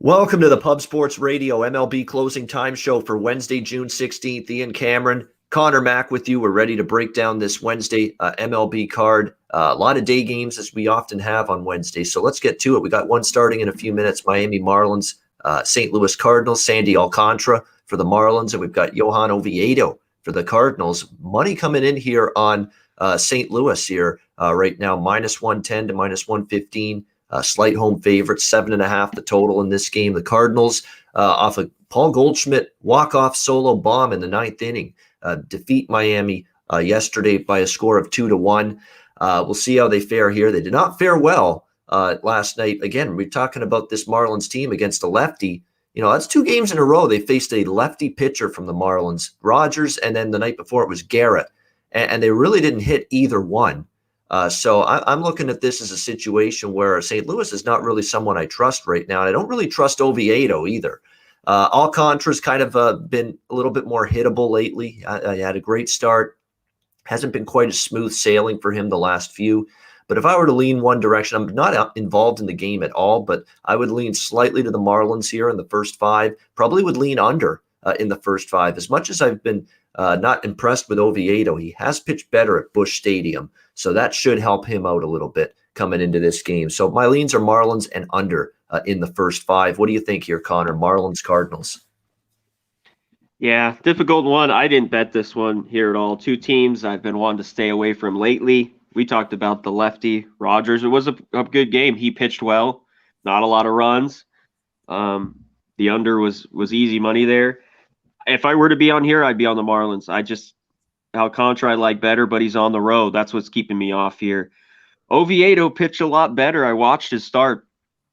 Welcome to the Pub Sports Radio MLB closing time show for Wednesday, June 16th. Ian Cameron, Conor Mack with you. We're ready to break down this Wednesday MLB card. A lot of day games as we often have on Wednesday. So let's get to it. We got one starting in a few minutes. Miami Marlins, St. Louis Cardinals, Sandy Alcantara for the Marlins. And we've got Johan Oviedo for the Cardinals. Money coming in here on St. Louis here right now, minus 110 to minus 115. Slight home favorite, 7.5 the total in this game. The Cardinals, off a Paul Goldschmidt walk-off solo bomb in the ninth inning, defeat Miami yesterday by a score of 2-1. We'll see how they fare here. They did not fare well last night. Again, we're talking about this Marlins team against a lefty. You know, that's two games in a row. They faced a lefty pitcher from the Marlins, Rogers, and then the night before it was Garrett. And they really didn't hit either one. So I'm looking at this as a situation where St. Louis is not really someone I trust right now. And I don't really trust Oviedo either. Alcantara's kind of been a little bit more hittable lately. I had a great start. Hasn't been quite as smooth sailing for him the last few. But if I were to lean one direction, I'm not involved in the game at all, but I would lean slightly to the Marlins here in the first five. Probably would lean under in the first five. As much as I've been not impressed with Oviedo, he has pitched better at Busch Stadium. So that should help him out a little bit coming into this game. So my leans are Marlins and under in the first five. What do you think here, Conor? Marlins, Cardinals? Yeah, difficult one. I didn't bet this one here at all. Two teams I've been wanting to stay away from lately. We talked about the lefty, Rogers. It was a good game. He pitched well, not a lot of runs. The under was easy money there. If I were to be on here, I'd be on the Marlins. Alcantara I like better, but he's on the road. That's what's keeping me off here. Oviedo pitched a lot better. I watched his start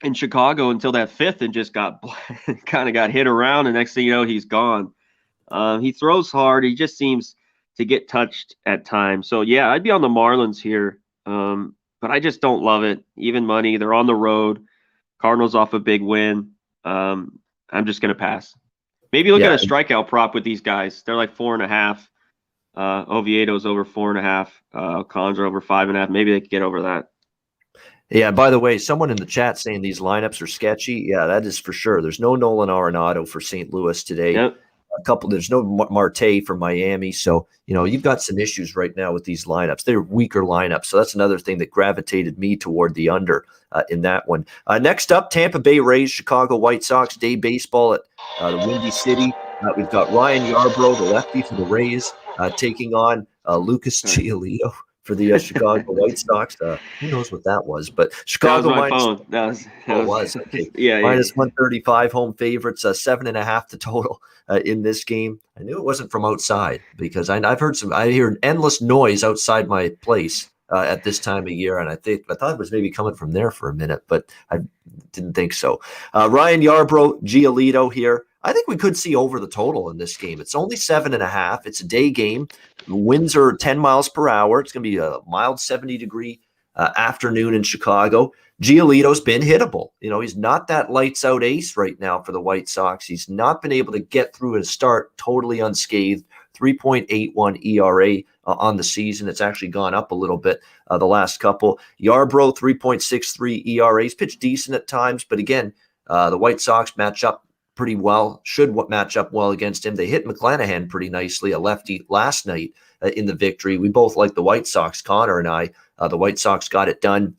in Chicago until that fifth and just kind of got hit around. And next thing you know, he's gone. He throws hard. He just seems to get touched at times. So, yeah, I'd be on the Marlins here. But I just don't love it. Even money. They're on the road. Cardinals off a big win. I'm just going to pass. Maybe look at a strikeout prop with these guys. They're like 4.5. Oviedo's over 4.5. Alcantara over 5.5. Maybe they could get over that. Yeah, by the way, someone in the chat saying these lineups are sketchy. Yeah, that is for sure. There's no Nolan Arenado for St. Louis today. Yep. There's no Marte for Miami. So, you know, you've got some issues right now with these lineups. They're weaker lineups. So that's another thing that gravitated me toward the under in that one. Next up, Tampa Bay Rays, Chicago White Sox, day baseball at the Windy City. We've got Ryan Yarbrough, the lefty for the Rays, taking on Lucas Giolito for the Chicago White Sox. Who knows what that was? But Chicago that was my phone. That was okay. Yeah, minus 135 home favorites, 7.5 the total in this game. I knew it wasn't from outside because I've heard I hear an endless noise outside my place at this time of year, and I thought it was maybe coming from there for a minute, but I didn't think so. Ryan Yarbrough, Giolito here. I think we could see over the total in this game. It's only 7.5. It's a day game. Winds are 10 miles per hour. It's going to be a mild 70-degree afternoon in Chicago. Giolito's been hittable. You know, he's not that lights-out ace right now for the White Sox. He's not been able to get through his start totally unscathed. 3.81 ERA on the season. It's actually gone up a little bit the last couple. Yarbrough, 3.63 ERA. He's pitched decent at times, but again, the White Sox match up pretty well, should match up well against him. They hit McClanahan pretty nicely, a lefty, last night in the victory. We both like the White Sox, Conor and I. The White Sox got it done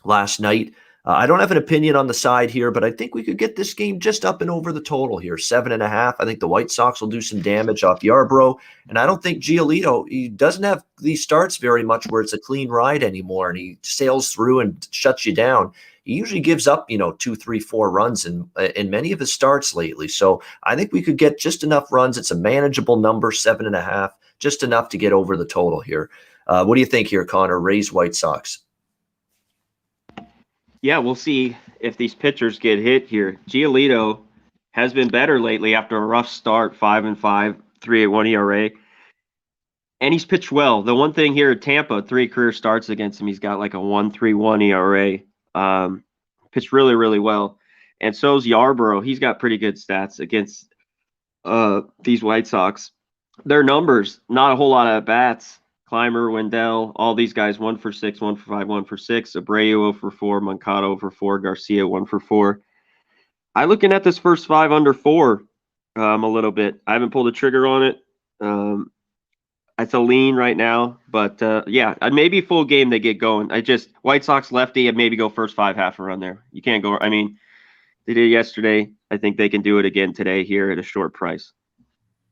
last night. I don't have an opinion on the side here, but I think we could get this game just up and over the total here, 7.5. I think the White Sox will do some damage off Yarbrough, and I don't think Giolito, he doesn't have these starts very much where it's a clean ride anymore, and he sails through and shuts you down. He usually gives up, 2, 3, 4 runs in many of his starts lately. So I think we could get just enough runs. It's a manageable number, 7.5, just enough to get over the total here. What do you think here, Conor? Rays, White Sox. Yeah, we'll see if these pitchers get hit here. Giolito has been better lately after a rough start, 5-5, 3.81 ERA. And he's pitched well. The one thing here at Tampa, 3 career starts against him, he's got like a 1.31 ERA. Pitched really, really well. And so's Yarbrough. He's got pretty good stats against these White Sox. Their numbers, not a whole lot of at-bats. Clymer, Wendell, all these guys, 1 for 6, 1 for 5, 1 for 6. Abreu 0 for 4, Moncada 0 for 4, Garcia 1 for 4. looking at this first 5 under 4 a little bit. I haven't pulled the trigger on it. It's a lean right now, but yeah, maybe full game they get going. White Sox lefty and maybe go first 5 half a run there. You can't go. I mean, they did it yesterday. I think they can do it again today here at a short price.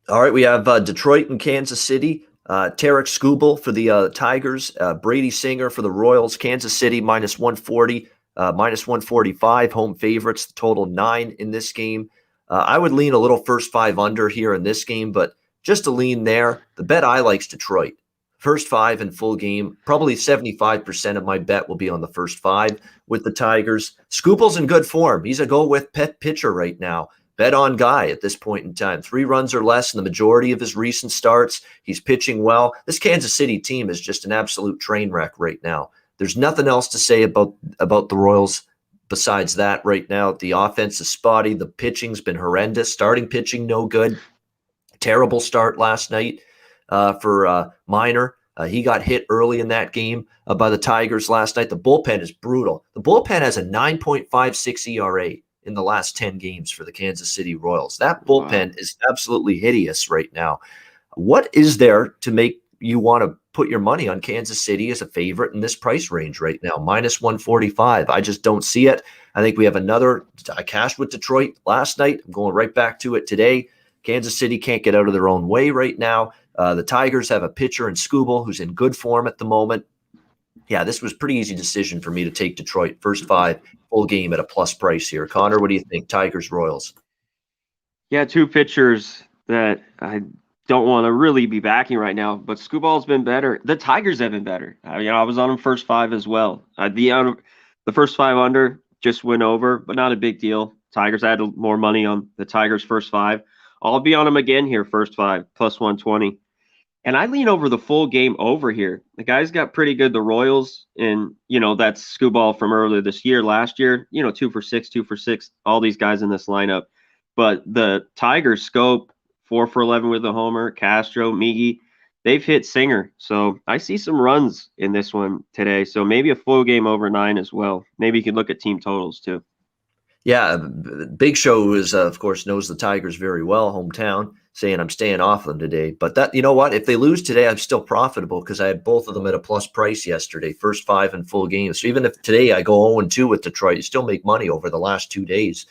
All right, we have Detroit and Kansas City. Tarek Skubal for the Tigers. Brady Singer for the Royals. Kansas City minus 140, minus 145. Home favorites. The total 9 in this game. I would lean a little first 5 under here in this game, but just a lean there. The bet I like's Detroit. First 5 in full game. Probably 75% of my bet will be on the first 5 with the Tigers. Skubal's in good form. He's a go-with pet pitcher right now. Bet on guy at this point in time. 3 runs or less in the majority of his recent starts. He's pitching well. This Kansas City team is just an absolute train wreck right now. There's nothing else to say about the Royals besides that right now. The offense is spotty. The pitching's been horrendous. Starting pitching, no good. Terrible start last night for Minor. He got hit early in that game by the Tigers last night. The bullpen is brutal. The bullpen has a 9.56 ERA in the last 10 games for the Kansas City Royals. That bullpen is absolutely hideous right now. What is there to make you want to put your money on Kansas City as a favorite in this price range right now? Minus 145. I just don't see it. I think we have another. I cashed with Detroit last night. I'm going right back to it today. Kansas City can't get out of their own way right now. The Tigers have a pitcher in Skubal who's in good form at the moment. Yeah, this was a pretty easy decision for me to take Detroit. First 5, full game at a plus price here. Conor, what do you think? Tigers, Royals. Yeah, 2 pitchers that I don't want to really be backing right now, but Scubal's been better. The Tigers have been better. I was on them first 5 as well. The first 5 under just went over, but not a big deal. Tigers, I had more money on the Tigers first 5. I'll be on them again here, first 5, plus 120. And I lean over the full game over here. The guys got pretty good. The Royals, and that's Skubal from earlier this year, last year, 2 for 6, 2 for 6, all these guys in this lineup. But the Tigers, Scope, 4 for 11 with a homer, Castro, Miggy, they've hit Singer. So I see some runs in this one today. So maybe a full game over 9 as well. Maybe you could look at team totals too. Yeah, Big Show is, of course, knows the Tigers very well, hometown, saying I'm staying off them today. But that, you know what? If they lose today, I'm still profitable because I had both of them at a plus price yesterday, first 5 in full games. So even if today I go 0-2 with Detroit, you still make money over the last 2 days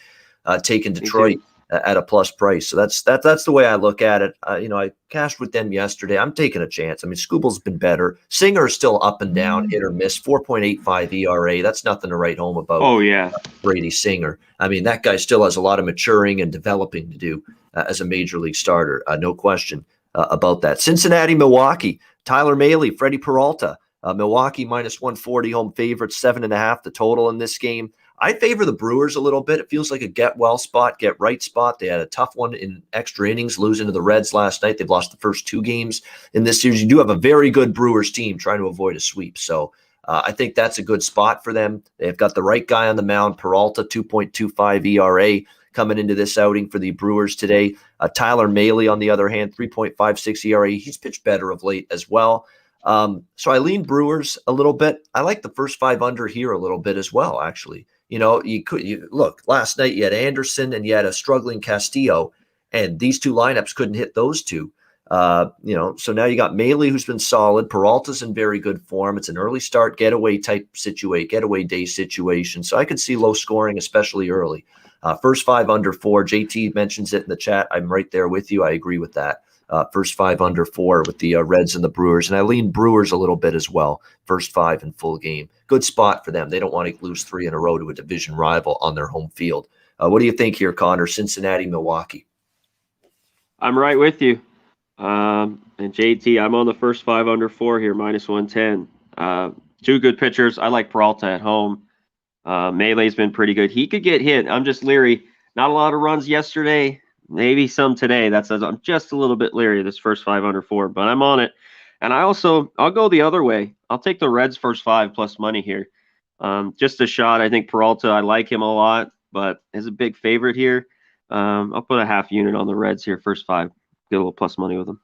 taking Detroit at a plus price. So that's the way I look at it. I cashed with them yesterday. I'm taking a chance. I mean, Skubal's been better. Singer is still up and down, hit or miss, 4.85 ERA. That's nothing to write home about. Oh, yeah. Brady Singer. I mean, that guy still has a lot of maturing and developing to do as a major league starter. No question about that. Cincinnati, Milwaukee, Tyler Mahle, Freddie Peralta. Milwaukee minus 140 home favorites, 7.5 the total in this game. I favor the Brewers a little bit. It feels like a get well spot, get right spot. They had a tough one in extra innings, losing to the Reds last night. They've lost the first 2 games in this series. You do have a very good Brewers team trying to avoid a sweep. So I think that's a good spot for them. They've got the right guy on the mound, Peralta, 2.25 ERA coming into this outing for the Brewers today. Tyler Mahle, on the other hand, 3.56 ERA. He's pitched better of late as well. So I lean Brewers a little bit. I like the first 5 under here a little bit as well, actually. You look, last night you had Anderson and you had a struggling Castillo, and these 2 lineups couldn't hit those 2. So now you got Mahle, who's been solid. Peralta's in very good form. It's an early start, getaway day situation. So I could see low scoring, especially early. First 5 under 4. JT mentions it in the chat. I'm right there with you. I agree with that. First 5 under 4 with the Reds and the Brewers. And I lean Brewers a little bit as well. First 5 in full game. Good spot for them. They don't want to lose 3 in a row to a division rival on their home field. What do you think here, Conor? Cincinnati, Milwaukee. I'm right with you. And JT, I'm on the first 5 under 4 here, minus 110. 2 good pitchers. I like Peralta at home. Melee's been pretty good. He could get hit. I'm just leery. Not a lot of runs yesterday. Maybe some today. I'm just a little bit leery of this first 5 under 4, but I'm on it. And I'll go the other way. I'll take the Reds first 5 plus money here. Just a shot. I think Peralta, I like him a lot, but is a big favorite here. I'll put a half unit on the Reds here, first 5. Get a little plus money with them.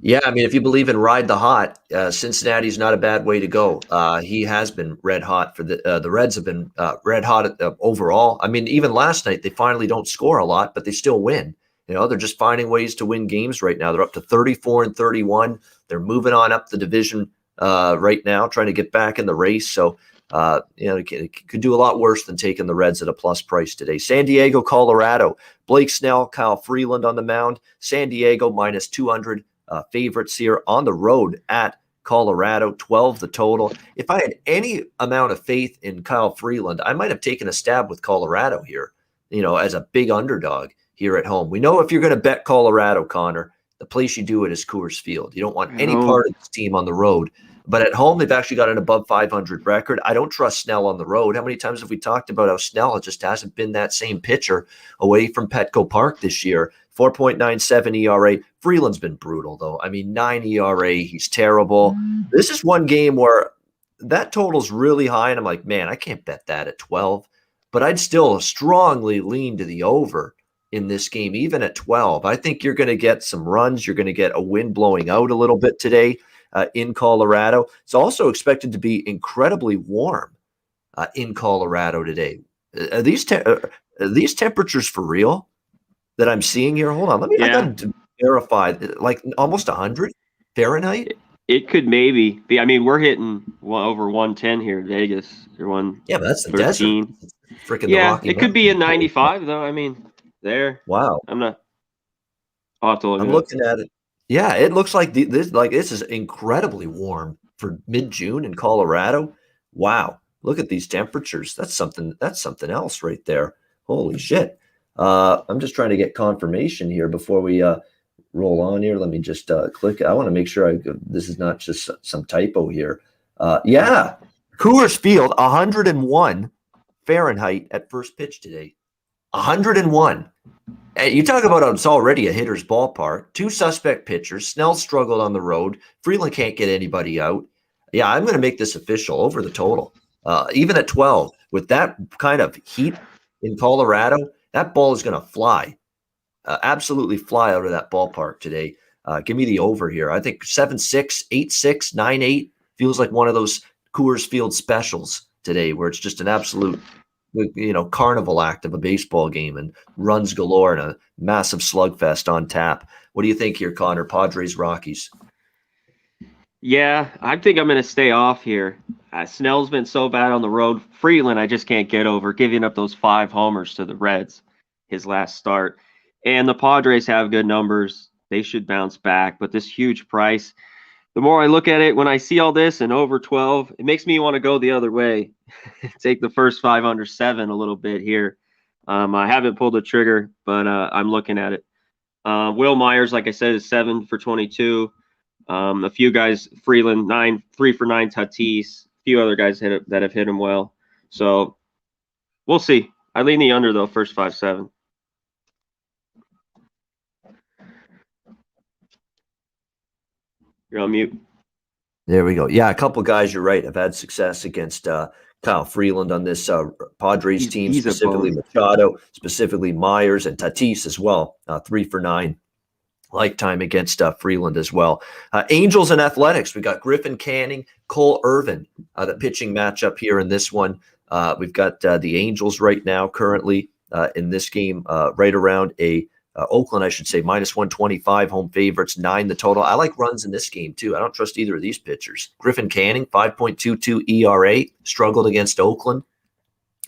Yeah, I mean, if you believe in ride the hot, Cincinnati's not a bad way to go. He has been red hot for the Reds have been red hot overall. I mean, even last night they finally don't score a lot, but they still win. They're just finding ways to win games right now. They're up to 34 and 31. They're moving on up the division right now, trying to get back in the race. So, it could do a lot worse than taking the Reds at a plus price today. San Diego, Colorado. Blake Snell, Kyle Freeland on the mound. San Diego minus 200. Favorites here on the road at Colorado, 12 the total. If I had any amount of faith in Kyle Freeland, I might have taken a stab with Colorado here, as a big underdog here at home. We know if you're going to bet Colorado, Connor, the place you do it is Coors Field. You don't want any part of this team on the road. But at home, they've actually got an above 500 record. I don't trust Snell on the road. How many times have we talked about how Snell just hasn't been that same pitcher away from Petco Park this year? 4.97 ERA. Freeland's been brutal, though. I mean, 9 ERA. He's terrible. This is one game where that total's really high, and I'm like, man, I can't bet that at 12. But I'd still strongly lean to the over in this game, even at 12. I think you're going to get some runs. You're going to get a wind blowing out a little bit today. In Colorado. It's also expected to be incredibly warm in Colorado today. Are these temperatures for real that I'm seeing here? Hold on. I got to verify, like almost 100 Fahrenheit? It could maybe be. I mean, we're hitting over 110 here in Vegas. But that's the desert. Freaking the Rocky it could be in 95, though. I mean, there. Wow. I'll have to look I'm looking at it. Yeah, it looks like this is incredibly warm for mid-June in Colorado. Wow, look at these temperatures. That's something else right there. Holy shit! I'm just trying to get confirmation here before we roll on here. Let me just click. I want to make sure this is not just some typo here. Yeah, Coors Field, 101 Fahrenheit at first pitch today. 101. You talk about it's already a hitter's ballpark. Two suspect pitchers. Snell struggled on the road. Freeland can't get anybody out. Yeah, I'm going to make this official over the total. Even at 12, with that kind of heat in Colorado, that ball is going to fly. Absolutely fly out of that ballpark today. Give me the over here. I think 7-6, 8-6, 9-8 feels like one of those Coors Field specials today where it's just an absolute carnival act of a baseball game and runs galore and a massive slugfest on tap. What do you think here, Conor? Padres, Rockies? Yeah, I think I'm going to stay off here. Snell's been so bad on the road. Freeland, I just can't get over giving up those 5 homers to the Reds his last start. And the Padres have good numbers. They should bounce back. But this huge price, the more I look at it, when I see all this and over 12, it makes me want to go the other way. Take the first 5 under 7 a little bit here. I haven't pulled the trigger, but I'm looking at it. Will Myers, like I said, is 7 for 22. A few guys, Freeland, 3 for 9, Tatis. A few other guys that have hit him well. So we'll see. I lean the under, though, first 5-7. You're on mute. There we go. Yeah, a couple guys, you're right, have had success against Kyle Freeland on this Padres team, specifically Machado, specifically Myers, and Tatis as well. 3 for 9 lifetime against Freeland as well. Angels and Athletics, we got Griffin Canning, Cole Irvin, the pitching matchup here in this one. We've got the Angels right now currently in this game right around Oakland, I should say, minus 125 home favorites, 9 the total. I like runs in this game, too. I don't trust either of these pitchers. Griffin Canning, 5.22 ERA, struggled against Oakland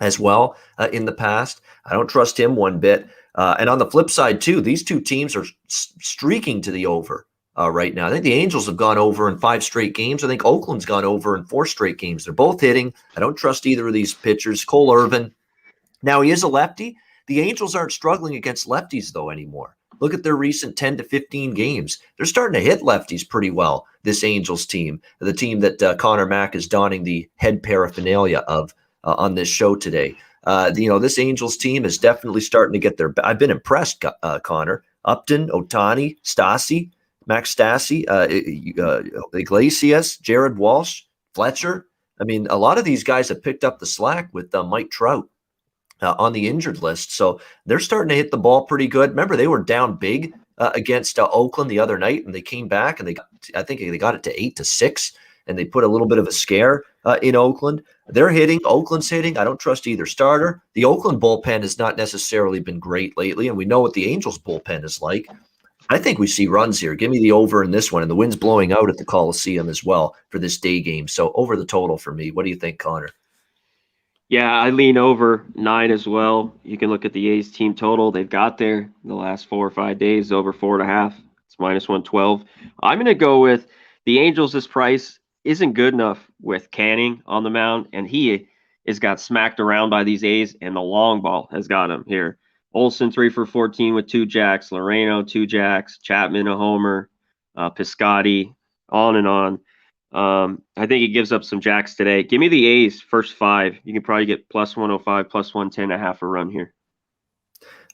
as well in the past. I don't trust him one bit. And on the flip side, too, these two teams are streaking to the over right now. I think the Angels have gone over in 5 straight games. I think Oakland's gone over in 4 straight games. They're both hitting. I don't trust either of these pitchers. Cole Irvin, now he is a lefty. The Angels aren't struggling against lefties, though, anymore. Look at their recent 10 to 15 games. They're starting to hit lefties pretty well, this Angels team, the team that Connor Mack is donning the head paraphernalia of on this show today. This Angels team is definitely starting to get their – I've been impressed, Connor. Upton, Ohtani, Stassi, Max Stassi, Iglesias, Jared Walsh, Fletcher. I mean, a lot of these guys have picked up the slack with Mike Trout on the injured list. So they're starting to hit the ball pretty good. Remember, they were down big against Oakland the other night, and they came back and I think they got it to 8-6, and they put a little bit of a scare in Oakland. They're hitting. Oakland's hitting. I don't trust either starter. The Oakland bullpen has not necessarily been great lately, and we know what the Angels bullpen is like. I think we see runs here. Give me the over in this one, and the wind's blowing out at the Coliseum as well for this day game. So over the total for me. What do you think, Connor? Yeah, I lean over 9 as well. You can look at the A's team total. They've got there the last 4 or 5 days, over 4.5. It's -112. I'm going to go with the Angels. This price isn't good enough with Canning on the mound, and he has got smacked around by these A's, and the long ball has got him here. Olsen 3 for 14 with 2 jacks, Loreno 2 jacks, Chapman a homer, Piscotty, on and on. I think he gives up some jacks today. Give me the A's first 5. You can probably get +105, +110, a half a run here.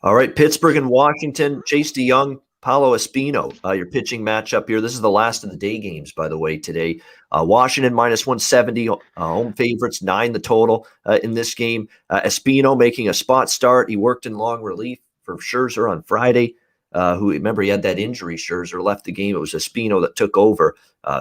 All right, Pittsburgh and Washington. Chase DeYoung, Paulo Espino, your pitching matchup here. This is the last of the day games, by the way, today. Washington -170, home favorites, 9 the total in this game. Espino making a spot start. He worked in long relief for Scherzer on Friday. Who, remember, he had that injury. Scherzer left the game. It was Espino that took over.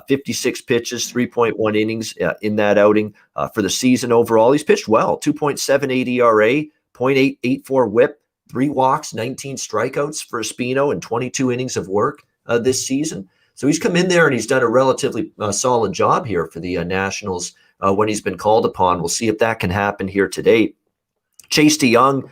56 pitches, 3.1 innings in that outing. For the season overall, he's pitched well. 2.78 ERA, 0.884 whip, 3 walks, 19 strikeouts for Espino, and 22 innings of work this season. So he's come in there and he's done a relatively solid job here for the Nationals when he's been called upon. We'll see if that can happen here today. Chase DeYoung,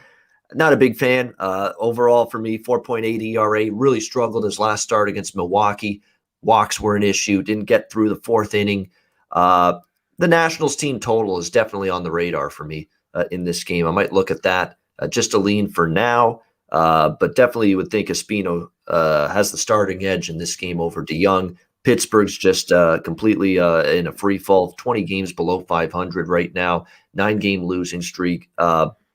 not a big fan. Overall for me, 4.8 ERA, really struggled his last start against Milwaukee. Walks were an issue, didn't get through the 4th inning. The Nationals team total is definitely on the radar for me in this game. I might look at that. Just a lean for now, but definitely you would think Espino has the starting edge in this game over DeYoung. Pittsburgh's just completely in a free fall, 20 games below 500 right now, 9-game losing streak.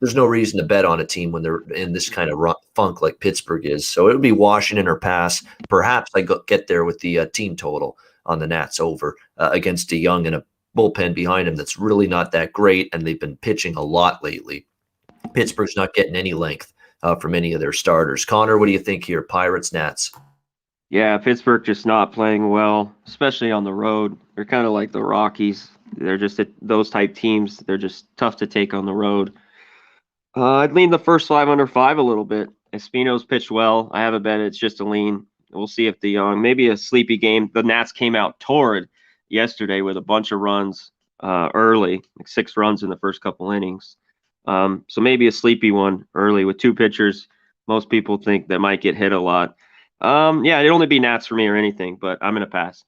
There's no reason to bet on a team when they're in this kind of funk like Pittsburgh is. So it would be Washington or pass. Perhaps I get there with the team total on the Nats over against DeYoung and a bullpen behind him that's really not that great, and they've been pitching a lot lately. Pittsburgh's not getting any length from any of their starters. Connor, what do you think here? Pirates, Nats? Yeah, Pittsburgh just not playing well, especially on the road. They're kind of like the Rockies. They're just those type teams. They're just tough to take on the road. I'd lean the first 5 under 5 a little bit. Espino's pitched well. I have a bet it's just a lean. We'll see if DeYoung, maybe a sleepy game. The Nats came out torrid yesterday with a bunch of runs early, like 6 runs in the first couple innings. So maybe a sleepy one early with 2 pitchers. Most people think that might get hit a lot. Yeah, it'd only be Nats for me or anything, but I'm going to pass.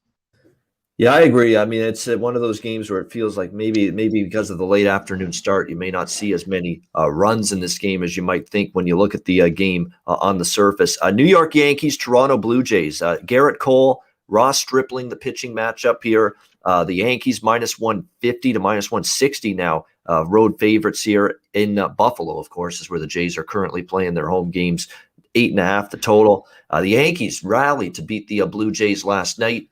Yeah, I agree. I mean, it's one of those games where it feels like maybe because of the late afternoon start, you may not see as many runs in this game as you might think when you look at the game on the surface. New York Yankees, Toronto Blue Jays. Garrett Cole, Ross Stripling, the pitching matchup here. The Yankees -150 to -160 now. Road favorites here in Buffalo, of course, is where the Jays are currently playing their home games. 8.5 the total. The Yankees rallied to beat the Blue Jays last night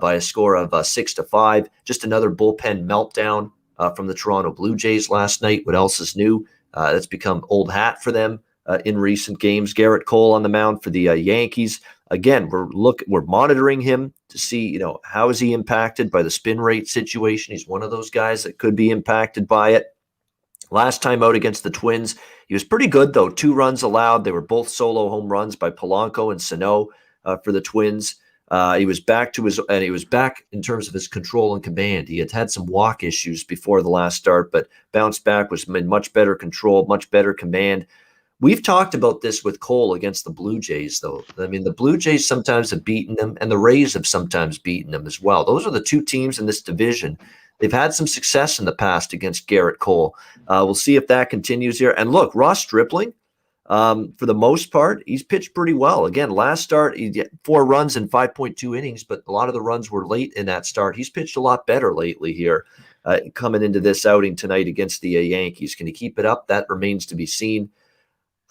by a score of 6-5. Just another bullpen meltdown from the Toronto Blue Jays last night. What else is new? That's become old hat for them in recent games. Garrett Cole on the mound for the Yankees. Again, we're monitoring him to see, how is he impacted by the spin rate situation. He's one of those guys that could be impacted by it. Last time out against the Twins, he was pretty good, though. 2 runs allowed. They were both solo home runs by Polanco and Sano for the Twins. He was back in terms of his control and command. He had some walk issues before the last start, but bounced back, was in much better control, much better command. We've talked about this with Cole against the Blue Jays, though. I mean, the Blue Jays sometimes have beaten them, and the Rays have sometimes beaten them as well. Those are the 2 teams in this division. They've had some success in the past against Garrett Cole. We'll see if that continues here. And look, Ross Stripling, for the most part, he's pitched pretty well. Again, last start, he had 4 runs in 5.2 innings, but a lot of the runs were late in that start. He's pitched a lot better lately here coming into this outing tonight against the Yankees. Can he keep it up? That remains to be seen.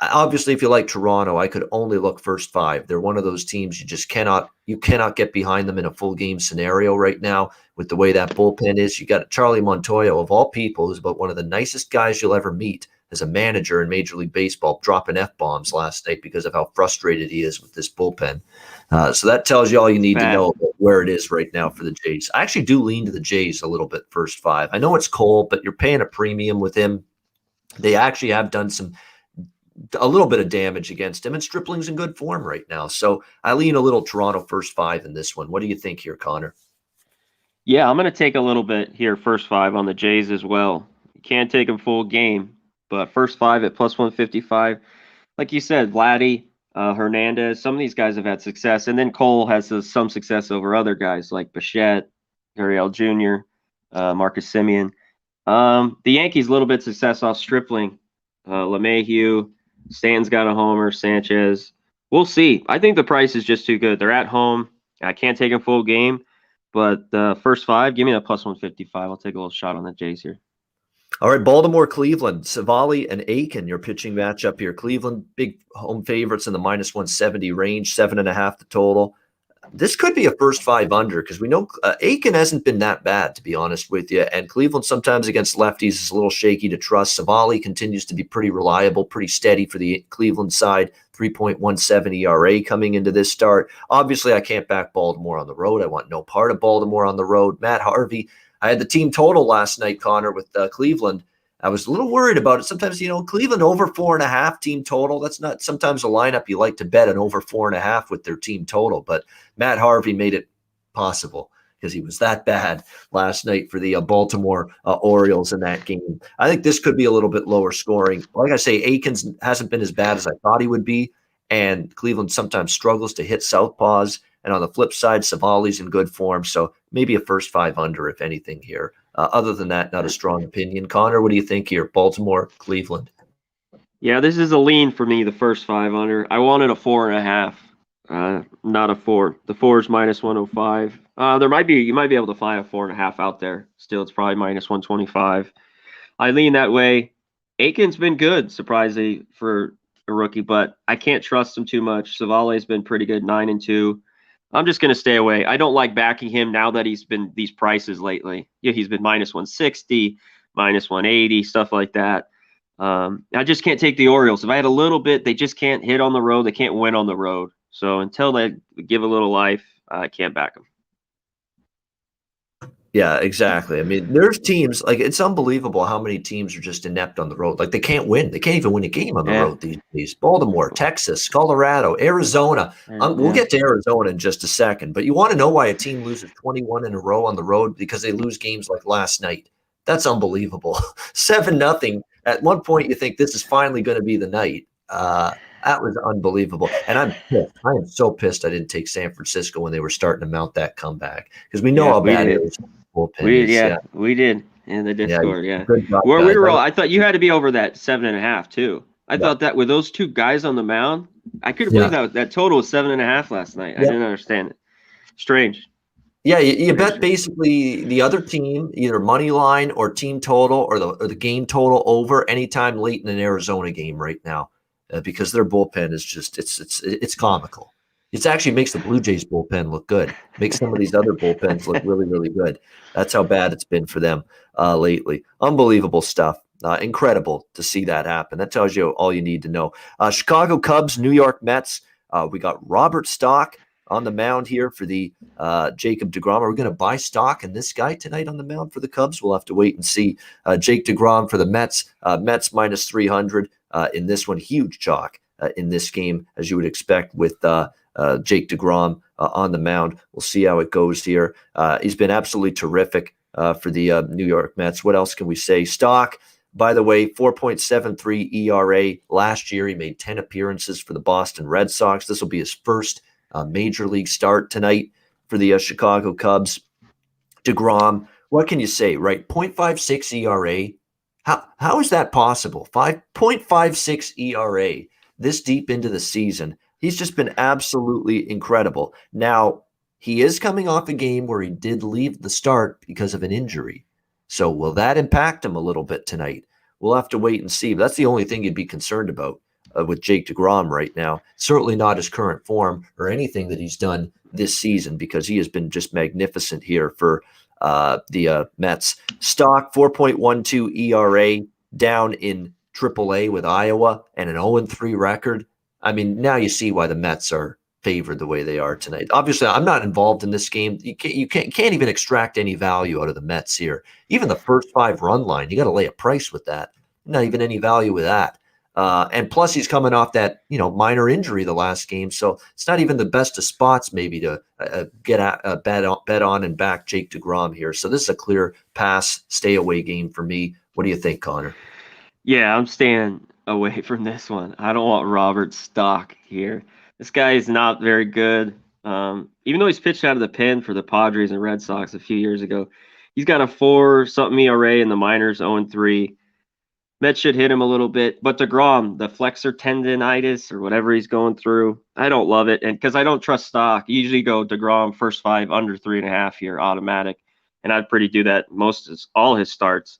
Obviously, if you like Toronto, I could only look first 5. They're one of those teams you cannot get behind them in a full game scenario right now with the way that bullpen is. You got Charlie Montoyo, of all people, who's about one of the nicest guys you'll ever meet as a manager in Major League Baseball, dropping F-bombs last night because of how frustrated he is with this bullpen. So that tells you all you need to know about where it is right now for the Jays. I actually do lean to the Jays a little bit first 5. I know it's Cole, but you're paying a premium with him. They actually have done a little bit of damage against him, and Stripling's in good form right now. So I lean a little Toronto first 5 in this one. What do you think here, Connor? Yeah, I'm going to take a little bit here, first 5 on the Jays as well. You can't take them full game, but first 5 at plus 155. Like you said, Vladdy, Hernandez, some of these guys have had success. And then Cole has some success over other guys like Bichette, Gurriel Jr., Marcus Semien. The Yankees, a little bit success off Stripling, LeMahieu, Stan's got a homer, Sanchez. We'll see. I think the price is just too good. They're at home. I can't take a full game. But first 5, give me that plus 155. I'll take a little shot on the Jays here. All right, Baltimore, Cleveland, Savali and Aiken, your pitching matchup here. Cleveland, big home favorites in the minus 170 range, 7.5 the total. This could be a first 5 under because we know Aiken hasn't been that bad, to be honest with you. And Cleveland sometimes against lefties is a little shaky to trust. Savali continues to be pretty reliable, pretty steady for the Cleveland side. 3.17 ERA coming into this start. Obviously, I can't back Baltimore on the road. I want no part of Baltimore on the road. Matt Harvey, I had the team total last night, Connor, with Cleveland. I was a little worried about it. Sometimes, Cleveland over 4.5 team total. That's not sometimes a lineup you like to bet an over 4.5 with their team total. But Matt Harvey made it possible because he was that bad last night for the Baltimore Orioles in that game. I think this could be a little bit lower scoring. Like I say, Aikens hasn't been as bad as I thought he would be, and Cleveland sometimes struggles to hit southpaws. And on the flip side, Savali's in good form, so maybe a first 5 under, if anything, here. Other than that, not a strong opinion. Connor, what do you think here? Baltimore, Cleveland. Yeah, this is a lean for me, the first 5 under. I wanted a 4.5, not a 4. The 4 is minus 105. You might be able to find a 4.5 out there. Still, it's probably minus 125. I lean that way. Aiken's been good, surprisingly, for a rookie, but I can't trust him too much. Savale's been pretty good, 9-2. I'm just going to stay away. I don't like backing him now that he's been these prices lately. Yeah, he's been minus 160, minus 180, stuff like that. I just can't take the Orioles. If I had a little bit, they just can't hit on the road. They can't win on the road. So until they give a little life, I can't back them. Yeah, exactly. I mean, there's teams, like, it's unbelievable how many teams are just inept on the road. Like, they can't win. They can't even win a game on the road these days. Baltimore, Texas, Colorado, Arizona. We'll get to Arizona in just a second. But you want to know why a team loses 21 in a row on the road? Because they lose games like last night. That's unbelievable. 7-0. At one point, you think this is finally going to be the night. That was unbelievable. And I'm pissed. I am so pissed I didn't take San Francisco when they were starting to mount that comeback because we know how bad it is. We did in the Discord. Good job, where we were all, I thought you had to be over that 7.5 too. I thought that with those two guys on the mound, I couldn't believe that total was 7.5 last night. I didn't understand it. Strange. Yeah, you bet basically the other team, either money line or team total or the game total over anytime late in an Arizona game right now, because their bullpen is just it's comical. It actually makes the Blue Jays bullpen look good. Makes some of these other bullpens look really, really good. That's how bad it's been for them lately. Unbelievable stuff. Incredible to see that happen. That tells you all you need to know. Chicago Cubs, New York Mets. We got Robert Stock on the mound here for the Jacob deGrom. Are we going to buy stock in this guy tonight on the mound for the Cubs? We'll have to wait and see. Jake deGrom for the Mets. Mets minus 300 in this one. Huge chalk in this game, as you would expect with Jake deGrom on the mound. We'll see how it goes here. He's been absolutely terrific for the New York Mets. What else can we say? Stock, by the way, 4.73 ERA. Last year, he made 10 appearances for the Boston Red Sox. This will be his first major league start tonight for the Chicago Cubs. deGrom, what can you say, right? 0.56 ERA. How is that possible? 5.56 ERA this deep into the season. He's just been absolutely incredible. Now, he is coming off a game where he did leave the start because of an injury. So will that impact him a little bit tonight? We'll have to wait and see. But that's the only thing you'd be concerned about with Jake deGrom right now. Certainly not his current form or anything that he's done this season, because he has been just magnificent here for the Mets. Stock, 4.12 ERA, down in AAA with Iowa and an 0-3 record. I mean, now you see why the Mets are favored the way they are tonight. Obviously, I'm not involved in this game. You can't even extract any value out of the Mets here. Even the first 5 run line, you got to lay a price with that. Not even any value with that. And plus, he's coming off that minor injury the last game, so it's not even the best of spots maybe to bet on and back Jake DeGrom here. So this is a clear pass, stay away game for me. What do you think, Connor? Yeah, I'm staying away from this one. I don't want Robert Stock here. This guy is not very good. Even though he's pitched out of the pen for the Padres and Red Sox a few years ago, he's got a 4-something ERA in the minors, 0-3. Mets should hit him a little bit, but DeGrom, the flexor tendonitis or whatever he's going through, I don't love it. And because I don't trust Stock, you usually go DeGrom first 5 under 3.5 here, automatic. And I'd pretty do that all his starts.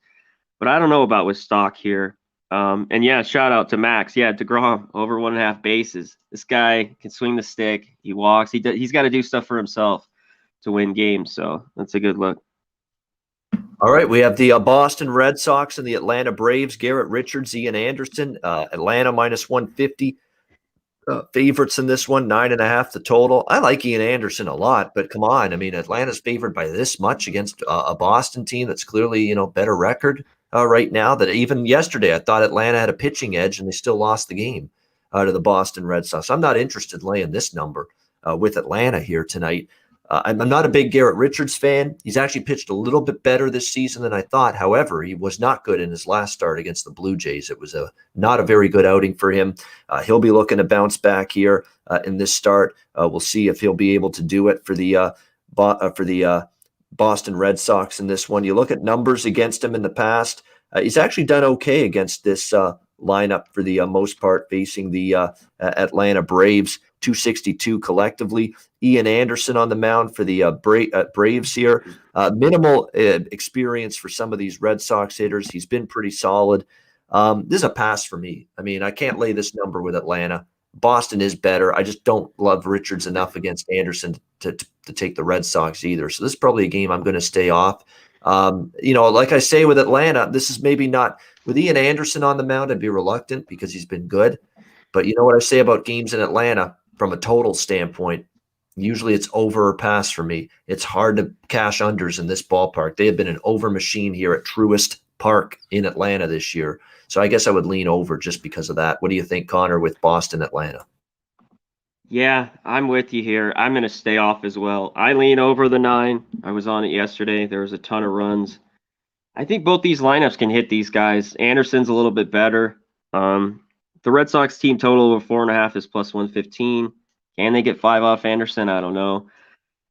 But I don't know about with Stock here. And yeah, shout out to Max. Yeah, DeGrom over 1.5 bases. This guy can swing the stick. He walks. He's got to do stuff for himself to win games. So that's a good look. All right, we have the Boston Red Sox and the Atlanta Braves. Garrett Richards, Ian Anderson, Atlanta -150. Favorites in this one, 9.5 the total. I like Ian Anderson a lot, but come on. I mean, Atlanta's favored by this much against a Boston team that's clearly, better record right now. That even yesterday, I thought Atlanta had a pitching edge and they still lost the game to the Boston Red Sox. I'm not interested in laying this number with Atlanta here tonight. I'm not a big Garrett Richards fan. He's actually pitched a little bit better this season than I thought. However, he was not good in his last start against the Blue Jays. It was not a very good outing for him. He'll be looking to bounce back here in this start. We'll see if he'll be able to do it for the Boston Red Sox in this one. You look at numbers against him in the past. He's actually done okay against this lineup for the most part, facing the Atlanta Braves. 262 collectively. Ian Anderson on the mound for the Braves here. Minimal experience for some of these Red Sox hitters. He's been pretty solid. This is a pass for me. I mean, I can't lay this number with Atlanta. Boston is better. I just don't love Richards enough against Anderson to take the Red Sox either. So this is probably a game I'm going to stay off. Like I say with Atlanta, this is maybe not with Ian Anderson on the mound. I'd be reluctant because he's been good. But you know what I say about games in Atlanta from a total standpoint, usually it's over or pass for me. It's hard to cash unders in this ballpark. They have been an over machine here at Truist Park in Atlanta this year. So I guess I would lean over just because of that. What do you think, Connor, with Boston, Atlanta? Yeah, I'm with you here. I'm going to stay off as well. I lean over the 9. I was on it yesterday. There was a ton of runs. I think both these lineups can hit these guys. Anderson's a little bit better. The Red Sox team total over 4.5 is +115. Can they get 5 off Anderson? I don't know.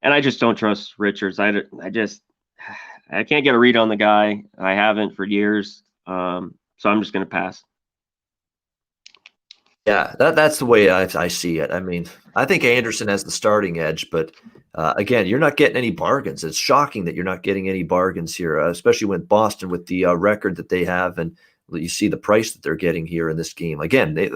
And I just don't trust Richards. I can't get a read on the guy. I haven't for years. So I'm just going to pass. Yeah, that's the way I see it. I mean, I think Anderson has the starting edge, but again, you're not getting any bargains. It's shocking that you're not getting any bargains here, especially with Boston with the record that they have, and you see the price that they're getting here in this game. Again, they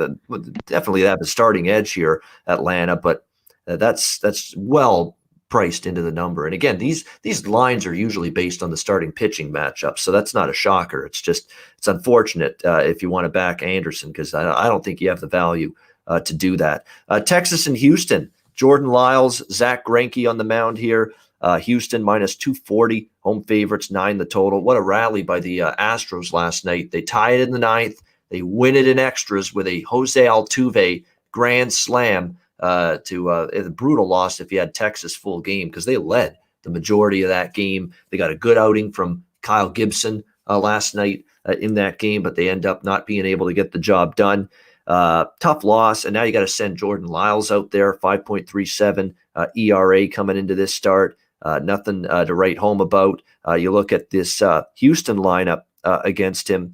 definitely have a starting edge here, Atlanta, but that's well priced into the number. And again, these lines are usually based on the starting pitching matchup, so that's not a shocker. It's unfortunate if you want to back Anderson because I don't think you have the value to do that. Texas and Houston, Jordan Lyles, Zach Greinke on the mound here. Houston -240, home favorites, 9 the total. What a rally by the Astros last night. They tie it in the 9th. They win it in extras with a Jose Altuve grand slam to a brutal loss if you had Texas full game because they led the majority of that game. They got a good outing from Kyle Gibson last night in that game, but they end up not being able to get the job done. Tough loss, and now you got to send Jordan Lyles out there, 5.37 ERA coming into this start. Nothing to write home about. You look at this Houston lineup against him.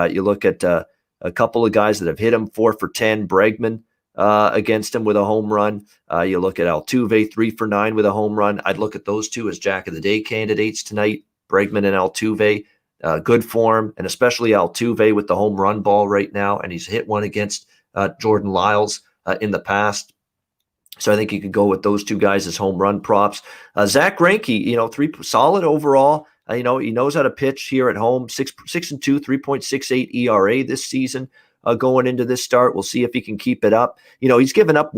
You look at a couple of guys that have hit him 4 for 10. Bregman against him with a home run. You look at Altuve, 3 for 9 with a home run. I'd look at those two as Jack of the Day candidates tonight. Bregman and Altuve, good form, and especially Altuve with the home run ball right now. And he's hit one against Jordan Lyles in the past. So I think you could go with those two guys as home run props. Zach Greinke, 3 solid overall. He knows how to pitch here at home. 6-2, 3.68 ERA this season. Going into this start, we'll see if he can keep it up. He's given up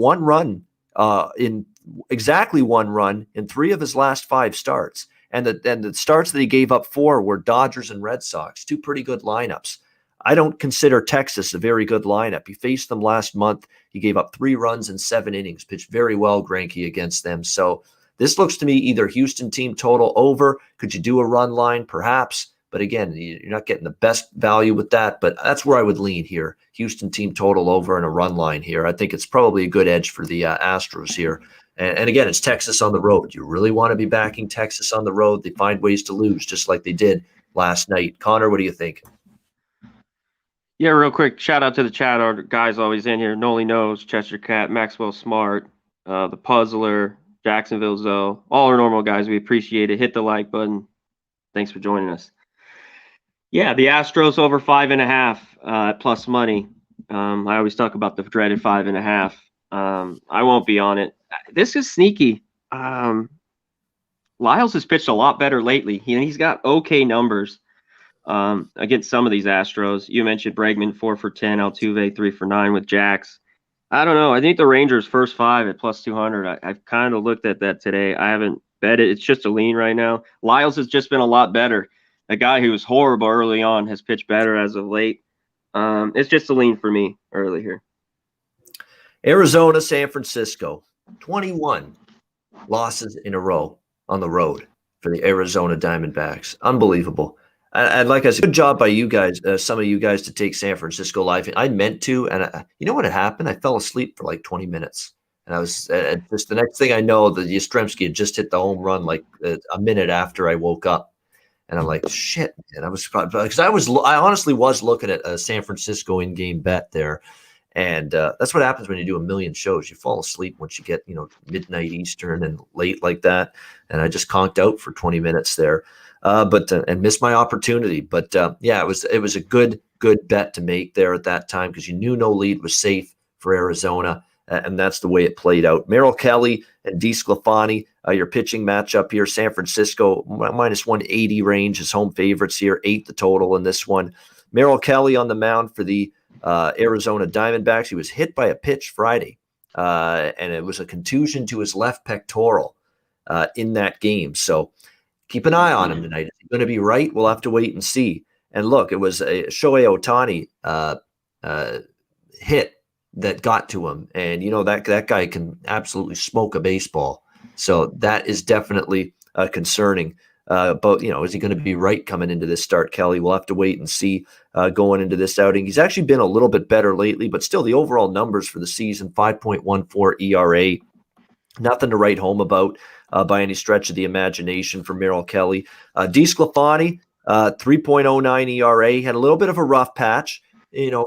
exactly one run in 3 of his last 5 starts. And the starts that he gave up 4 were Dodgers and Red Sox, 2 pretty good lineups. I don't consider Texas a very good lineup. He faced them last month. He gave up 3 runs in 7 innings, pitched very well, Greinke, against them. So this looks to me either Houston team total over. Could you do a run line? Perhaps. But again, you're not getting the best value with that. But that's where I would lean here. Houston team total over and a run line here. I think it's probably a good edge for the Astros here. And again, it's Texas on the road. You really want to be backing Texas on the road. They find ways to lose, just like they did last night. Connor, what do you think? Yeah, real quick, shout out to the chat. Our guys always in here. Noli Knows, Chester Cat, Maxwell Smart, the Puzzler, Jacksonville Zoe, all our normal guys. We appreciate it. Hit the like button. Thanks for joining us. Yeah, the Astros over 5.5 plus money. I always talk about the dreaded 5.5. I won't be on it. This is sneaky. Lyles has pitched a lot better lately. He's got okay numbers against some of these Astros. You mentioned Bregman 4 for 10, Altuve 3 for 9 with Jacks. I don't know. I think the Rangers first 5 at plus 200. I've kind of looked at that today. I haven't bet it. It's just a lean right now. Lyles has just been a lot better. A guy who was horrible early on has pitched better as of late. It's just a lean for me early here. Arizona, San Francisco, 21 losses in a row on the road for the Arizona Diamondbacks. Unbelievable. And like I said, good job by you guys, some of you guys, to take San Francisco live. I meant to, and you know what had happened? I fell asleep for like 20 minutes. And I was just the next thing I know, the Yastrzemski had just hit the home run like a minute after I woke up. And I'm like, shit, man. Because I honestly was looking at a San Francisco in-game bet there. And that's what happens when you do a million shows. You fall asleep once you get, midnight Eastern and late like that. And I just conked out for 20 minutes there, and missed my opportunity. But yeah, it was a good bet to make there at that time because you knew no lead was safe for Arizona. And that's the way it played out. Merrill Kelly and DeSclafani, your pitching matchup here. San Francisco minus 180 range is home favorites here. 8 the total in this one. Merrill Kelly on the mound for the Arizona Diamondbacks. He was hit by a pitch Friday, and it was a contusion to his left pectoral in that game. So keep an eye on him tonight. Is he going to be right? We'll have to wait and see. And look, it was a Shohei Ohtani hit that got to him. And, that guy can absolutely smoke a baseball. So that is definitely concerning. But, is he going to be right coming into this start, Kelly? We'll have to wait and see going into this outing. He's actually been a little bit better lately, but still the overall numbers for the season, 5.14 ERA. Nothing to write home about by any stretch of the imagination for Merrill Kelly. DeSclafani, 3.09 ERA. Had a little bit of a rough patch,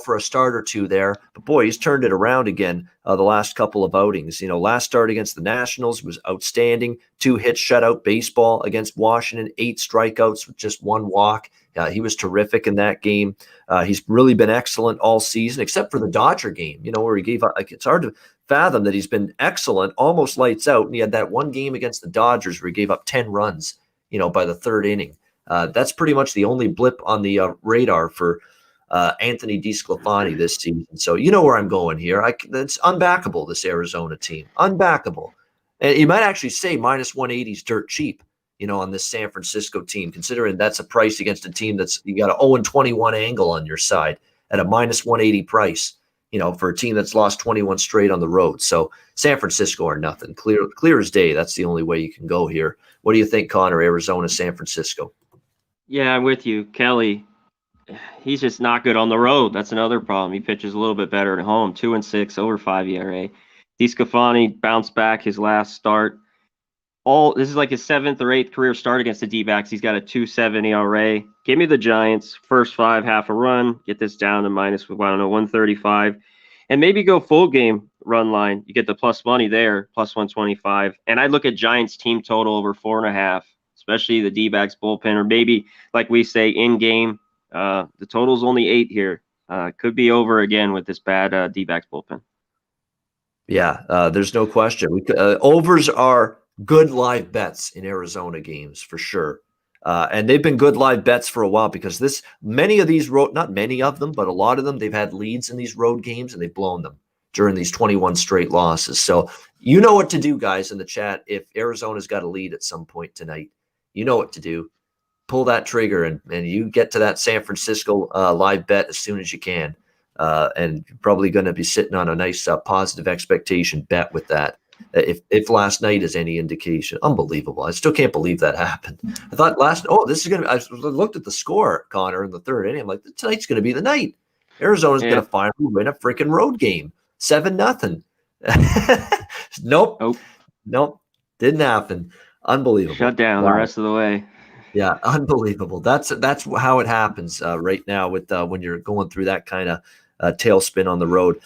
for a start or two there. But boy, he's turned it around again the last couple of outings. Last start against the Nationals was outstanding. 2 hits, shutout baseball against Washington, 8 strikeouts with just 1 walk. He was terrific in that game. He's really been excellent all season, except for the Dodger game, where he gave up. It's hard to fathom that he's been excellent, almost lights out. And he had that one game against the Dodgers where he gave up 10 runs, by the 3rd inning. That's pretty much the only blip on the radar for Anthony DeSclafani this season. So you know where I'm going here. It's unbackable, this Arizona team. Unbackable. And you might actually say minus 180 is dirt cheap, on this San Francisco team, considering that's a price against a team that's you got an 0-21 angle on your side at a minus 180 price, for a team that's lost 21 straight on the road. So San Francisco or nothing. Clear as day. That's the only way you can go here. What do you think, Connor? Arizona, San Francisco? Yeah, I'm with you. Kelly, he's just not good on the road. That's another problem. He pitches a little bit better at home. 2-6, over 5 ERA. DeSclafani bounced back his last start. This is like his 7th or 8th career start against the D-backs. He's got a 2.7 ERA. Give me the Giants. First 5, half a run. Get this down to minus, 135. And maybe go full game run line. You get the plus money there, plus 125. And I'd look at Giants team total over 4.5, especially the D-backs bullpen, or maybe, like we say, in-game. The total's only 8 here. Could be over again with this bad D-backs bullpen. Yeah, there's no question. Overs are good live bets in Arizona games for sure. And they've been good live bets for a while because many of these not many of them, but a lot of them, they've had leads in these road games and they've blown them during these 21 straight losses. So you know what to do, guys, in the chat. If Arizona's got a lead at some point tonight, you know what to do. Pull that trigger and you get to that San Francisco live bet as soon as you can. And you're probably going to be sitting on a nice positive expectation bet with that. If last night is any indication, unbelievable. I still can't believe that happened. I thought this is going to, I looked at the score, Connor, in the third inning. I'm like, tonight's going to be the night. Arizona's going to finally win a freaking road game. 7-0. Nope. Didn't happen. Unbelievable. Shut down the rest of the way. Yeah, unbelievable. That's how it happens right now with when you're going through that kind of tailspin on the road.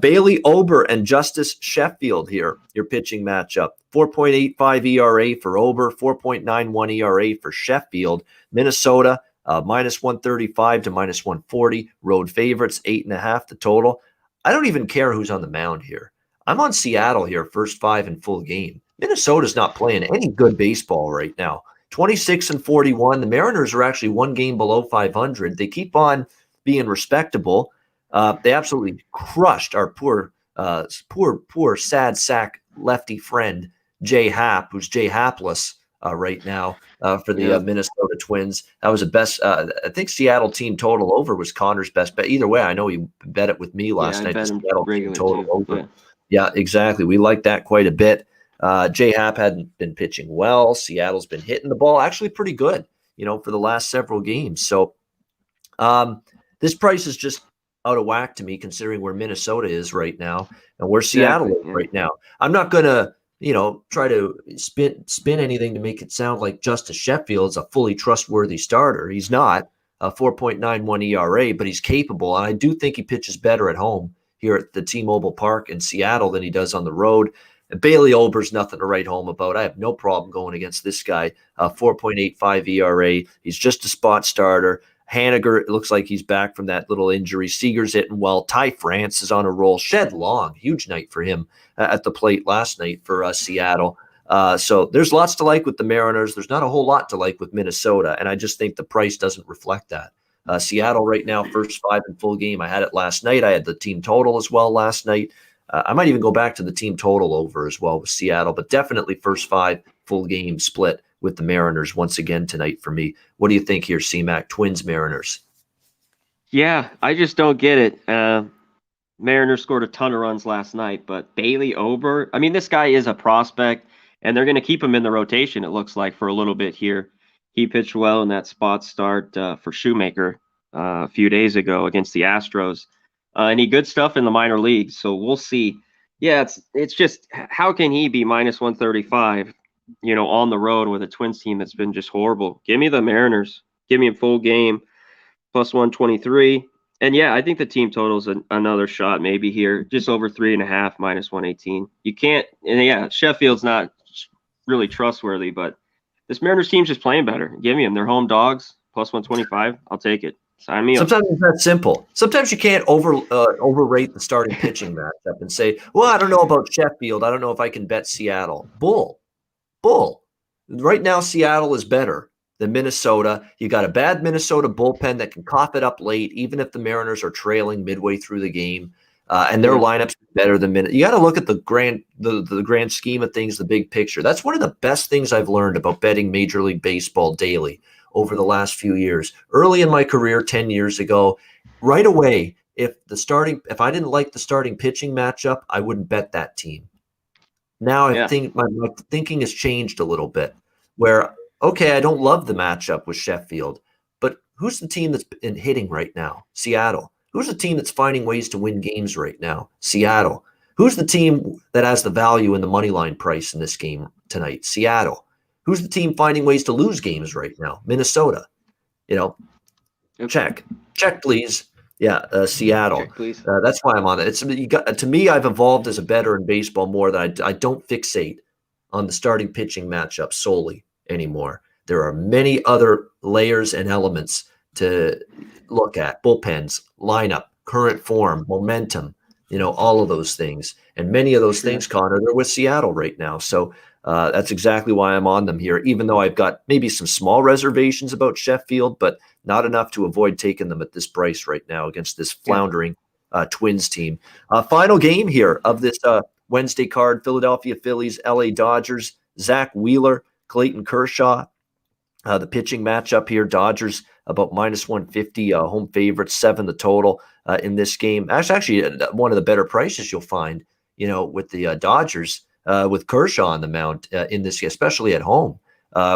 Bailey Ober and Justice Sheffield here, your pitching matchup. 4.85 ERA for Ober, 4.91 ERA for Sheffield. Minnesota, minus 135 to minus 140. Road favorites, 8.5 the total. I don't even care who's on the mound here. I'm on Seattle here, first 5 in full game. Minnesota's not playing any good baseball right now. 26-41. The Mariners are actually one game below 500. They keep on being respectable. They absolutely crushed our poor sad sack lefty friend Jay Happ, who's Jay Hapless right now for the Minnesota Twins. That was the best. I think Seattle team total over was Connor's best bet. Either way, I know you bet it with me last night. The Seattle team total over. Yeah, exactly. We like that quite a bit. Jay Happ hadn't been pitching well. Seattle's been hitting the ball actually pretty good, for the last several games. So this price is just out of whack to me, considering where Minnesota is right now and where Seattle is right now. I'm not going to, try to spin anything to make it sound like Justice Sheffield's a fully trustworthy starter. He's not. 4.91 ERA, but he's capable. And I do think he pitches better at home here at the T-Mobile Park in Seattle than he does on the road. And Bailey Ober's nothing to write home about. I have no problem going against this guy. 4.85 ERA. He's just a spot starter. Haniger, it looks like he's back from that little injury. Seager's hitting well. Ty France is on a roll. Shed Long, huge night for him at the plate last night for Seattle. So there's lots to like with the Mariners. There's not a whole lot to like with Minnesota, and I just think the price doesn't reflect that. Seattle right now, first 5 in full game. I had it last night. I had the team total as well last night. I might even go back to the team total over as well with Seattle, but definitely first 5 full game split with the Mariners once again tonight for me. What do you think here, C-Mac? Twins, Mariners. Yeah, I just don't get it. Mariners scored a ton of runs last night, but Bailey Ober, I mean, this guy is a prospect, and they're going to keep him in the rotation, it looks like, for a little bit here. He pitched well in that spot start for Shoemaker a few days ago against the Astros. And he good stuff in the minor leagues, so we'll see. Yeah, it's just, how can he be minus 135, on the road with a Twins team that's been just horrible? Give me the Mariners. Give me a full game, plus 123. And yeah, I think the team total is another shot maybe here, just over 3.5, minus 118. You can't, and yeah, Sheffield's not really trustworthy, but this Mariners team's just playing better. Give me them. They're home dogs, plus 125. I'll take it. Sign me up. Sometimes it's that simple. Sometimes you can't overrate the starting pitching matchup and say, well, I don't know about Sheffield. I don't know if I can bet Seattle. Bull. Right now, Seattle is better than Minnesota. You got a bad Minnesota bullpen that can cough it up late, even if the Mariners are trailing midway through the game. And their lineup's better than Minnesota. You got to look at the grand scheme of things, the big picture. That's one of the best things I've learned about betting Major League Baseball daily over the last few years. Early in my career, 10 years ago, right away, if I didn't like the starting pitching matchup, I wouldn't bet that team. Now I think my thinking has changed a little bit where, okay, I don't love the matchup with Sheffield, but who's the team that's in hitting right now? Seattle. Who's the team that's finding ways to win games right now? Seattle. Who's the team that has the value in the money line price in this game tonight? Seattle. Who's the team finding ways to lose games right now? Minnesota. Check, please. Yeah, Seattle. Check, please. That's why I'm on it. To me, I've evolved as a bettor in baseball more that I don't fixate on the starting pitching matchup solely anymore. There are many other layers and elements to look at: bullpens, lineup, current form, momentum. All of those things, and many of those things, Connor, they're with Seattle right now. So That's exactly why I'm on them here, even though I've got maybe some small reservations about Sheffield, but not enough to avoid taking them at this price right now against this Yeah. floundering Twins team. Final game here of this Wednesday card, Philadelphia Phillies, LA Dodgers, Zach Wheeler, Clayton Kershaw. The pitching matchup here, Dodgers about minus 150, home favorites, 7 the total in this game. Actually, one of the better prices you'll find, with the Dodgers, with Kershaw on the mound in this, especially at home,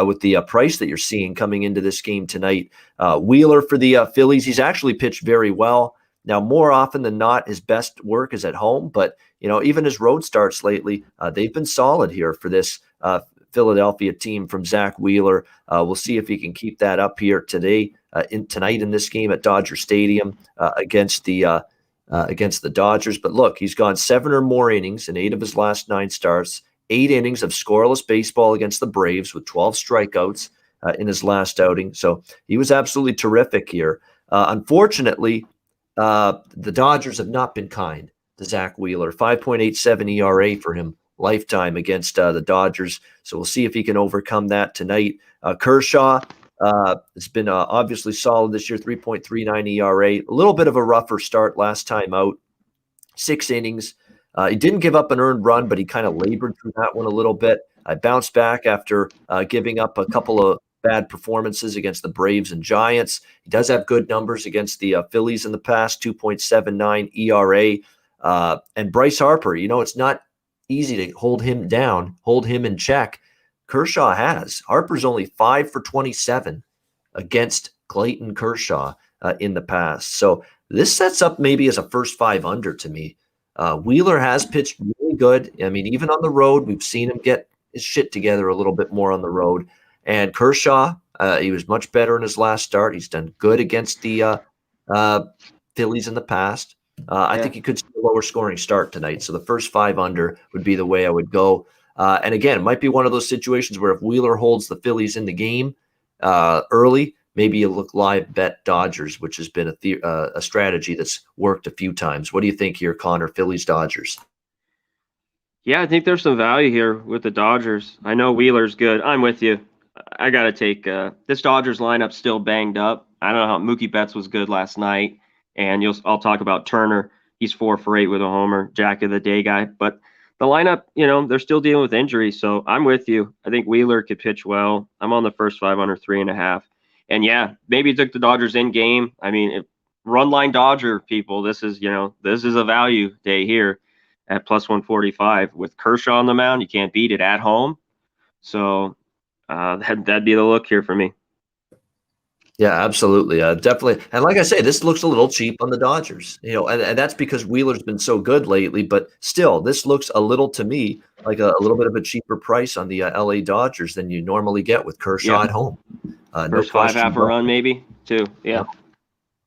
with the price that you're seeing coming into this game tonight. Wheeler for the Phillies, he's actually pitched very well. Now, more often than not, his best work is at home, but even his road starts lately, they've been solid here for this Philadelphia team from Zach Wheeler. We'll see if he can keep that up here tonight in this game at Dodger Stadium against the Dodgers. But look, he's gone 7 or more innings in 8 of his last 9 starts, 8 innings of scoreless baseball against the Braves with 12 strikeouts in his last outing. So he was absolutely terrific here. Unfortunately, the Dodgers have not been kind to Zach Wheeler. 5.87 ERA for him lifetime against the Dodgers. So we'll see if he can overcome that tonight. Kershaw has been obviously solid this year, 3.39 ERA. A little bit of a rougher start last time out. 6 innings. He didn't give up an earned run, but he kind of labored through that one a little bit. I bounced back after giving up a couple of bad performances against the Braves and Giants. He does have good numbers against the Phillies in the past, 2.79 ERA. And Bryce Harper, it's not easy to hold him down, hold him in check. Kershaw has. Harper's only 5 for 27 against Clayton Kershaw in the past. So this sets up maybe as a first 5 under to me. Wheeler has pitched really good. I mean, even on the road, we've seen him get his shit together a little bit more on the road. And Kershaw, he was much better in his last start. He's done good against the Phillies in the past. I think he could see a lower scoring start tonight. So the first 5 under would be the way I would go. And again, it might be one of those situations where if Wheeler holds the Phillies in the game early, maybe you look live bet Dodgers, which has been a strategy that's worked a few times. What do you think here, Conor? Phillies, Dodgers? Yeah, I think there's some value here with the Dodgers. I know Wheeler's good. I'm with you. I got to take this Dodgers lineup still banged up. I don't know how Mookie Betts was good last night. And I'll talk about Turner. He's 4 for 8 with a homer, Jack of the Day guy. But the lineup, they're still dealing with injuries. So I'm with you. I think Wheeler could pitch well. I'm on the first 5 under 3.5. And yeah, maybe took the Dodgers in game. I mean, run line Dodger people, this is a value day here at plus 145 with Kershaw on the mound. You can't beat it at home. So that'd be the look here for me. Yeah, absolutely. Definitely. And like I say, this looks a little cheap on the Dodgers, and that's because Wheeler's been so good lately. But still, this looks a little, to me, like a little bit of a cheaper price on the LA Dodgers than you normally get with Kershaw at home. First 5 half a run, maybe, too. Yeah.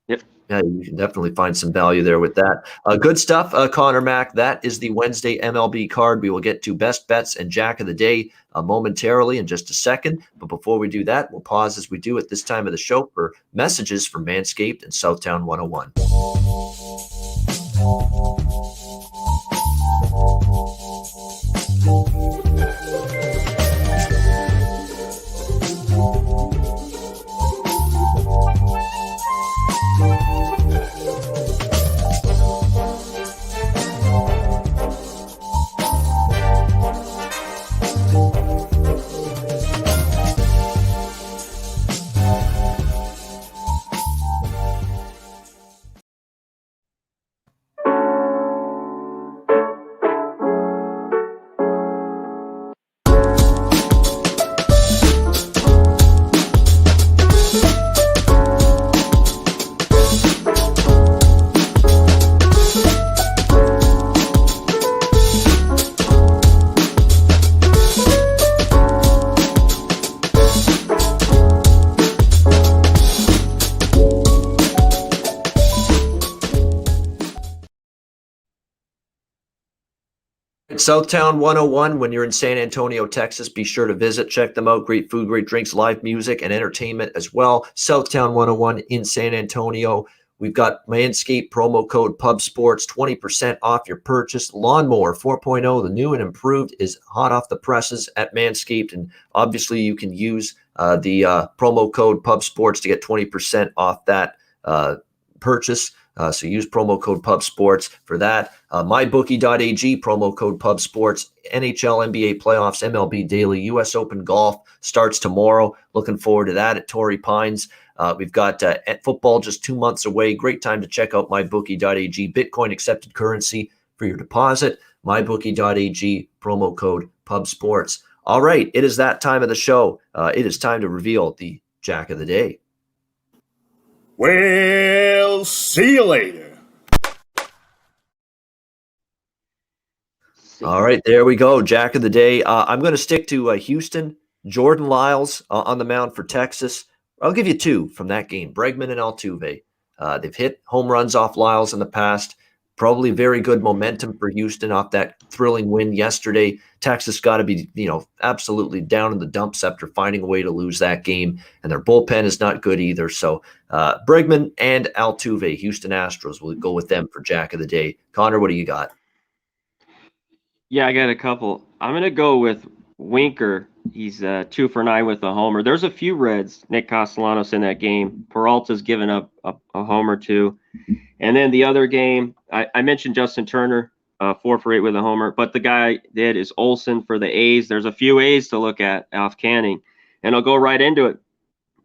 Yep. Yeah, you can definitely find some value there with that. Good stuff, Conor Mack. That is the Wednesday MLB card. We will get to best bets and Jack of the Day momentarily in just a second. But before we do that, we'll pause as we do at this time of the show for messages from Manscaped and Southtown 101. Southtown 101, when you're in San Antonio, Texas, be sure to visit. Check them out. Great food, great drinks, live music, and entertainment as well. Southtown 101 in San Antonio. We've got Manscaped promo code PubSports, 20% off your purchase. Lawnmower 4.0, the new and improved, is hot off the presses at Manscaped. And obviously you can use the promo code PubSports to get 20% off that purchase. So use promo code PubSports for that. MyBookie.ag, promo code PubSports. NHL, NBA playoffs, MLB daily, U.S. Open golf starts tomorrow. Looking forward to that at Torrey Pines. We've got football just 2 months away. Great time to check out MyBookie.ag. Bitcoin accepted currency for your deposit. MyBookie.ag, promo code PubSports. All right, it is that time of the show. It is time to reveal the Jack of the Day. Well, see you later. All right, there we go. Jack of the Day. I'm going to stick to Houston. Jordan Lyles on the mound for Texas. I'll give you two from that game, Bregman and Altuve. They've hit home runs off Lyles in the past. Probably very good momentum for Houston off that thrilling win yesterday. Texas got to be, absolutely down in the dumps after finding a way to lose that game. And their bullpen is not good either. So Bregman and Altuve, Houston Astros, will go with them for Jack of the Day. Connor, what do you got? Yeah, I got a couple. I'm going to go with Winker. He's 2 for 9 with a homer. There's a few Reds, Nick Castellanos, in that game. Peralta's given up a homer too. And then the other game, I mentioned Justin Turner, 4 for 8 with a homer. But the guy did is Olsen for the A's. There's a few A's to look at off Canning. And I'll go right into it.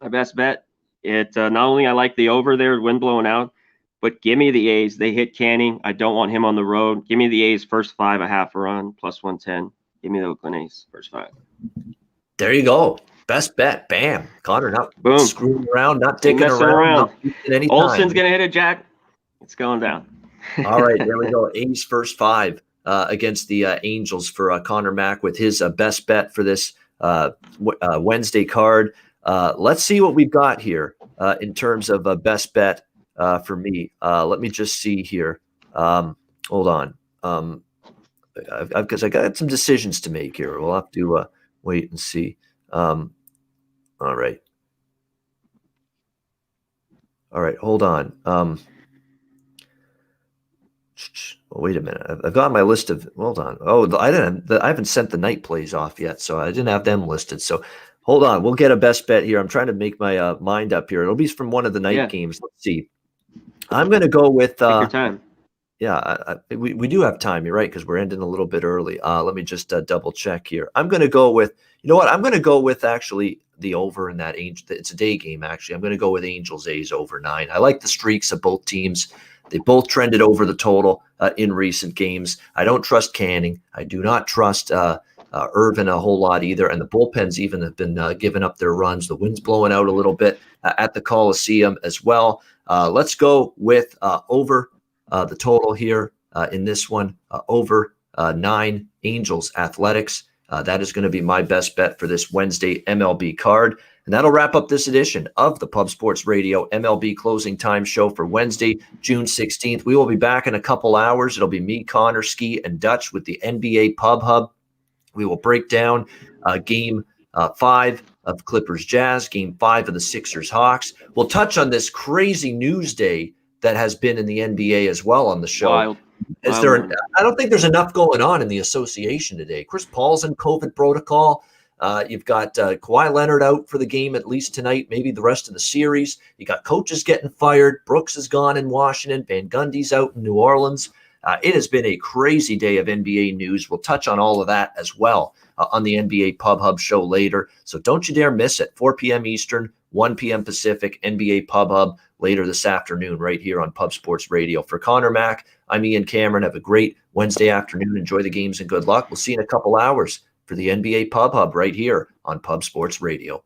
My best bet, not only I like the over there, wind blowing out, but give me the A's. They hit Canning. I don't want him on the road. Give me the A's first 5, a half a run, plus 110. Give me the Oakland A's first 5. There you go. Best bet. Bam. Connor, not Boom. Screwing around, not dicking around. Not Olsen's going to hit it, Jack. It's going down. All right, there we go. A's first 5 against the Angels for Connor Mack with his best bet for this Wednesday card. Let's see what we've got here in terms of a best bet for me. Let me just see here. Hold on. Because I got some decisions to make here. We'll have to wait and see. All right. Hold on. Wait a minute. I've got my list of. Hold on. Oh, I haven't sent the night plays off yet, so I didn't have them listed. So hold on. We'll get a best bet here. I'm trying to make my mind up here. It'll be from one of the night games. Let's see. I'm going to go with. Take your time. Yeah, we do have time. You're right, because we're ending a little bit early. Let me just double check here. I'm going to go with, you know what? I'm going to go with actually the over in that Angel. It's a day game, actually. I'm going to go with Angels A's over 9. I like the streaks of both teams. They both trended over the total in recent games. I don't trust Canning. I do not trust Irvin a whole lot either. And the bullpens even have been giving up their runs. The wind's blowing out a little bit at the Coliseum as well. Let's go with over the total here in this one, over 9 Angels Athletics. That is going to be my best bet for this Wednesday MLB card. And that'll wrap up this edition of the Pub Sports Radio MLB Closing Time Show for Wednesday, June 16th. We will be back in a couple hours. It'll be me, Connor, Ski, and Dutch with the NBA Pub Hub. We will break down Game 5 of Clippers Jazz, Game 5 of the Sixers Hawks. We'll touch on this crazy news day that has been in the NBA as well on the show. Wild. I don't think there's enough going on in the association today. Chris Paul's in COVID protocol. You've got Kawhi Leonard out for the game at least tonight, maybe the rest of the series. You got coaches getting fired. Brooks is gone in Washington. Van Gundy's out in New Orleans. It has been a crazy day of NBA news. We'll touch on all of that as well on the NBA Pub Hub show later. So don't you dare miss it. 4 p.m. Eastern, 1 p.m. Pacific, NBA Pub Hub later this afternoon right here on Pub Sports Radio. For Connor Mack, I'm Ian Cameron. Have a great Wednesday afternoon. Enjoy the games and good luck. We'll see you in a couple hours for the NBA Pub Hub right here on Pub Sports Radio.